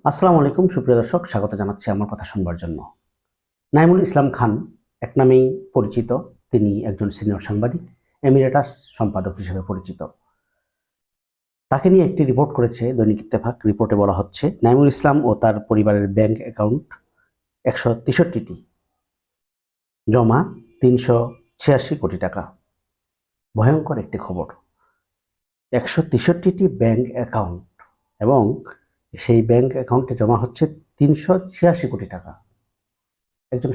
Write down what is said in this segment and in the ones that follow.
আসসালামু আলাইকুম সুপ্রিয় দর্শক, স্বাগত জানাচ্ছি আমার কথা শুনবার জন্য। নাইমুল ইসলাম খান এক নামেই পরিচিত। তিনি একজন সিনিয়র সাংবাদিক, এমিরেটাস সম্পাদক হিসেবে পরিচিত। তাকে নিয়ে একটি রিপোর্ট করেছে দৈনিক ইত্তেফাক। রিপোর্টে বলা হচ্ছে নাইমুল ইসলাম ও তার পরিবারের ব্যাংক অ্যাকাউন্ট 163টি, জমা 386 কোটি টাকা। ভয়ঙ্কর একটি খবর। 163টি ব্যাংক অ্যাকাউন্ট এবং সেই ব্যাংক অ্যাকাউন্টে জমা হচ্ছে 386 কোটি টাকা। একজন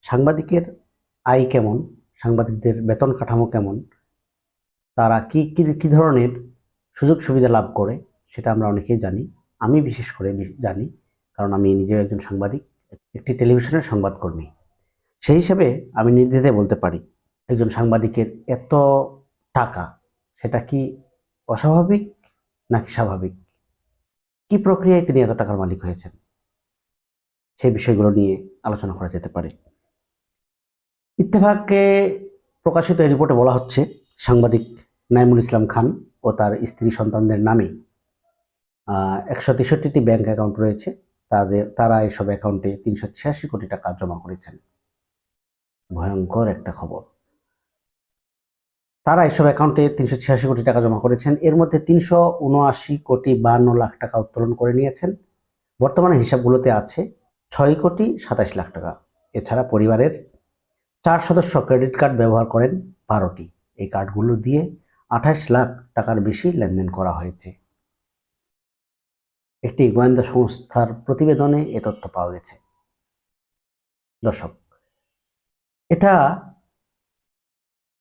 সাংবাদিকের আয় কেমন, সাংবাদিকদের বেতন কাঠামো কেমন, তারা কি কি ধরনের সুযোগ সুবিধা লাভ করে, সেটা আমরা অনেকেই জানি। আমি বিশেষ করে জানি, কারণ আমি নিজেও একজন সাংবাদিক, একটি টেলিভিশনের সংবাদকর্মী। সেই হিসেবে আমি নির্দ্বিধায় বলতে পারি, একজন সাংবাদিকের এত টাকা, সেটা কি অস্বাভাবিক নাকি স্বাভাবিক? কি প্রক্রিয়ায় তিনি এত টাকার মালিক হয়েছেন, সেই বিষয়গুলো নিয়ে আলোচনা করা যেতে পারে। ইত্তেফাকে প্রকাশিত এই রিপোর্টে বলা হচ্ছে সাংবাদিক নাইমুল ইসলাম খান ও তার স্ত্রী সন্তানদের নামে 163টি ব্যাংক অ্যাকাউন্ট রয়েছে। তারা এসব অ্যাকাউন্টে 386 কোটি টাকা জমা করেছেন। ভয়ঙ্কর একটা খবর। তারা এসব অ্যাকাউন্টে 386 কোটি টাকা জমা করেছেন। এর মধ্যে 379 কোটি 52 লাখ টাকা উত্তোলন করে নিয়েছেন। বর্তমানে হিসাবগুলোতে আছে 6 কোটি 27 লাখ টাকা। এছাড়া পরিবারের 4 সদস্য ক্রেডিট কার্ড ব্যবহার করেন 12টি। এই কার্ডগুলো দিয়ে 28 লাখ টাকার বেশি লেনদেন করা হয়েছে। একটি গোয়েন্দা সংস্থার প্রতিবেদনে এ তথ্য পাওয়া গেছে। দর্শক, এটা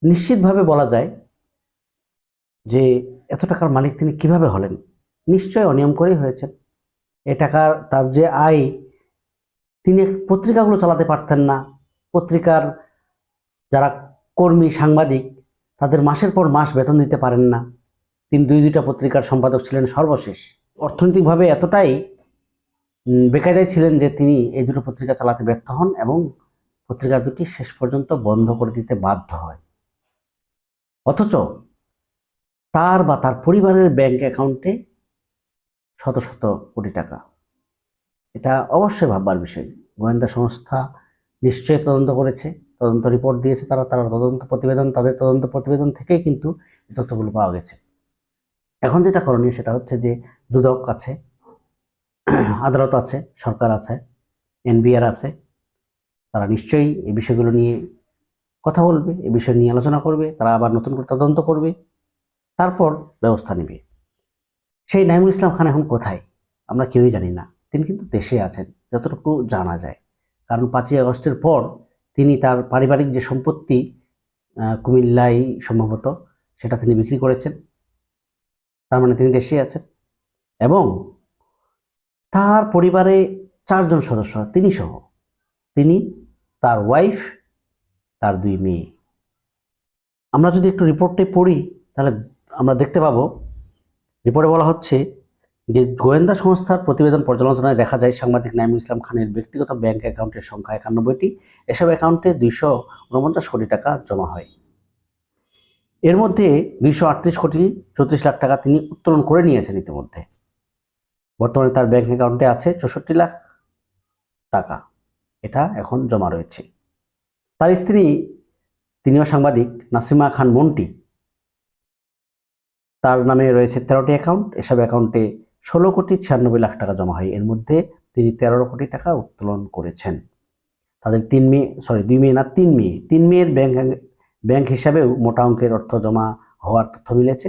নিশ্চিতভাবে বলা যায় যে এত টাকার মালিক তিনি কিভাবে হলেন। নিশ্চয় অনিয়ম করেই হয়েছেন। এ টাকার তার যে আয়, তিনি পত্রিকাগুলো চালাতে পারতেন না। পত্রিকার যারা কর্মী সাংবাদিক, তাদের মাসের পর মাস বেতন দিতে পারেন না। তিনি দুইটা পত্রিকার সম্পাদক ছিলেন সর্বশেষ। অর্থনৈতিকভাবে এতটাই বেকায়দায় ছিলেন যে তিনি এই দুটো পত্রিকা চালাতে ব্যর্থ হন এবং পত্রিকা দুটি শেষ পর্যন্ত বন্ধ করে দিতে বাধ্য হয়। অথচ তার বা তার পরিবারের ব্যাংক অ্যাকাউন্টে শত শত কোটি টাকা। এটা অবশ্যই ভাববার বিষয়। গোয়েন্দা সংস্থা নিশ্চয়ই তদন্ত করেছে, তদন্ত রিপোর্ট দিয়েছে তারা তাদের তদন্ত প্রতিবেদন থেকেই কিন্তু এই তথ্যগুলো পাওয়া গেছে। এখন যেটা করণীয় সেটা হচ্ছে যে দুদক আছে, আদালত আছে, সরকার আছে, এনবিআর আছে। তারা নিশ্চয়ই এই বিষয়গুলো নিয়ে কথা বলবে, এই বিষয় নিয়ে আলোচনা করবে। তারা আবার নতুন করে তদন্ত করবে, তারপর ব্যবস্থা নেবে। সেই নাইমুল ইসলাম খান এখন কোথায় আমরা কেউই জানি না। তিনি কিন্তু দেশে আছেন যতটুকু জানা যায়, কারণ 5ই আগস্টের পর তিনি তার পারিবারিক যে সম্পত্তি কুমিল্লায় সম্ভবত, সেটা তিনি বিক্রি করেছেন। তার মানে তিনি দেশে আছেন এবং তার পরিবারে 4 জন সদস্য, তিনি সহ, তিনি, তার ওয়াইফ, তার 2 মেয়ে। আমরা যদি একটু রিপোর্টে পড়ি তাহলে আমরা দেখতে পাবো, রিপোর্টে বলা হচ্ছে যে গোয়েন্দা সংস্থার প্রতিবেদন পর্যালোচনায় দেখা যায় সাংবাদিক নাইমুল ইসলাম খানের ব্যক্তিগত ব্যাংক অ্যাকাউন্টের সংখ্যা 91টি। এসব অ্যাকাউন্টে 249 কোটি টাকা জমা হয়। এর মধ্যে 238 কোটি 34 লাখ টাকা তিনি উত্তোলন করে নিয়েছেন ইতিমধ্যে। বর্তমানে তার ব্যাংক অ্যাকাউন্টে আছে 64 লাখ টাকা। এটা এখন জমা রয়েছে। তার স্ত্রী, তিনিও সাংবাদিক, নাসিমা খান মন্টি, তার নামে রয়েছে 13টি অ্যাকাউন্ট। এসব অ্যাকাউন্টে 16 কোটি 96 লাখ টাকা জমা হয়। এর মধ্যে তিনি 13 কোটি টাকা উত্তোলন করেছেন। তাদের 2 মেয়ে। 3 মেয়ের ব্যাংক হিসাবেও মোটা অঙ্কের অর্থ জমা হওয়ার তথ্য মিলেছে।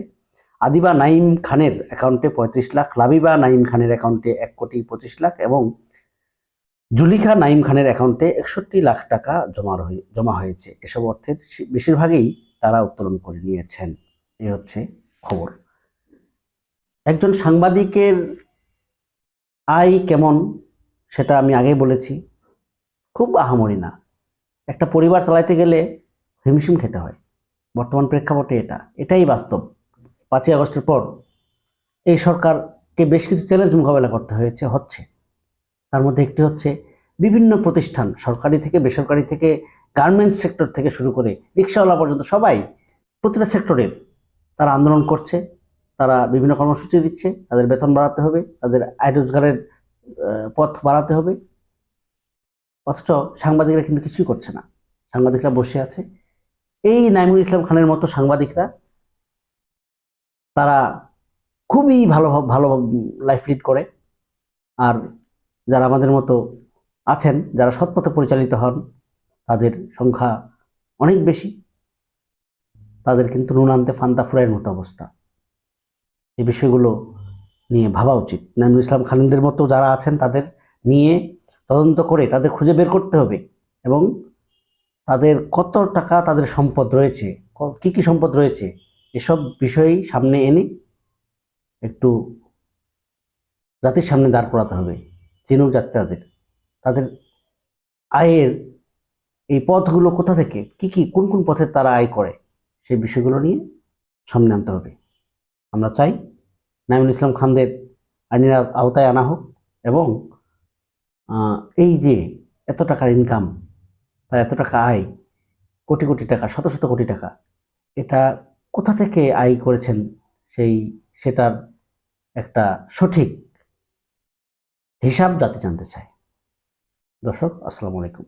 আদিবা নাইম খানের অ্যাকাউন্টে 35 লাখ, লাবিবা নাইম খানের অ্যাকাউন্টে 1 কোটি 25 লাখ এবং জুলিখা নাইম খানের অ্যাকাউন্টে 61 লাখ টাকা জমা হয়েছে। এসব অর্থের বেশিরভাগই তারা উত্তোলন করে নিয়েছেন। এই হচ্ছে খবর। একজন সাংবাদিকের আয় কেমন সেটা আমি আগেই বলেছি, খুব আহামরি না। একটা পরিবার চালাইতে গেলে হিমশিম খেতে হয়। বর্তমান প্রেক্ষাপটে এটাই বাস্তব। 5ই আগস্টের পর এই সরকারকে বেশ কিছু চ্যালেঞ্জ মোকাবেলা করতে হচ্ছে। তার মধ্যে একটি হচ্ছে বিভিন্ন প্রতিষ্ঠান, সরকারি থেকে বেসরকারি থেকে গার্মেন্টস সেক্টর থেকে শুরু করে রিক্সাওয়ালা পর্যন্ত সবাই, প্রতিটা সেক্টরের তারা আন্দোলন করছে। তারা বিভিন্ন কর্মসূচি দিচ্ছে, তাদের বেতন বাড়াতে হবে, তাদের আয় রোজগারের পথ বাড়াতে হবে, অথচ সাংবাদিকরা কিন্তু কিছুই করছে না। সাংবাদিকরা বসে আছে। এই নাইমুল ইসলাম খানের মতো সাংবাদিকরা তারা খুবই ভালো ভালো লাইফ লিড করে, আর যারা আমাদের মতো আছেন, যারা সৎপথে পরিচালিত হন, তাদের সংখ্যা অনেক বেশি। তাদের কিন্তু নুন আনতে ফান্তা ফুরাইয়ের মতো অবস্থা। এই বিষয়গুলো নিয়ে ভাবা উচিত। নাইমুল ইসলাম খালিদের মতো যারা আছেন তাদের নিয়ে তদন্ত করে তাদের খুঁজে বের করতে হবে, এবং তাদের কত টাকা তাদের সম্পদ রয়েছে, কি কি সম্পদ রয়েছে, এসব বিষয় সামনে এনে একটু জাতির সামনে দাঁড় করাতে হবে। চিনুক জাতি তাদের, তাদের আয়ের এই পথগুলো কোথা থেকে, কি কি কোন কোন পথে তারা আয় করে, সেই বিষয়গুলো নিয়ে সামনে আনতে হবে। আমরা চাই নাইমুল ইসলাম খানদের আইনের আওতায় আনা হোক, এবং এই যে এত টাকার ইনকাম, তার এত টাকা আয়, কোটি কোটি টাকা, শত শত কোটি টাকা, এটা কোথা থেকে আয় করেছেন, সেটার একটা সঠিক হিসাব জাতি জানতে চায়। দর্শক, আসসালামু আলাইকুম।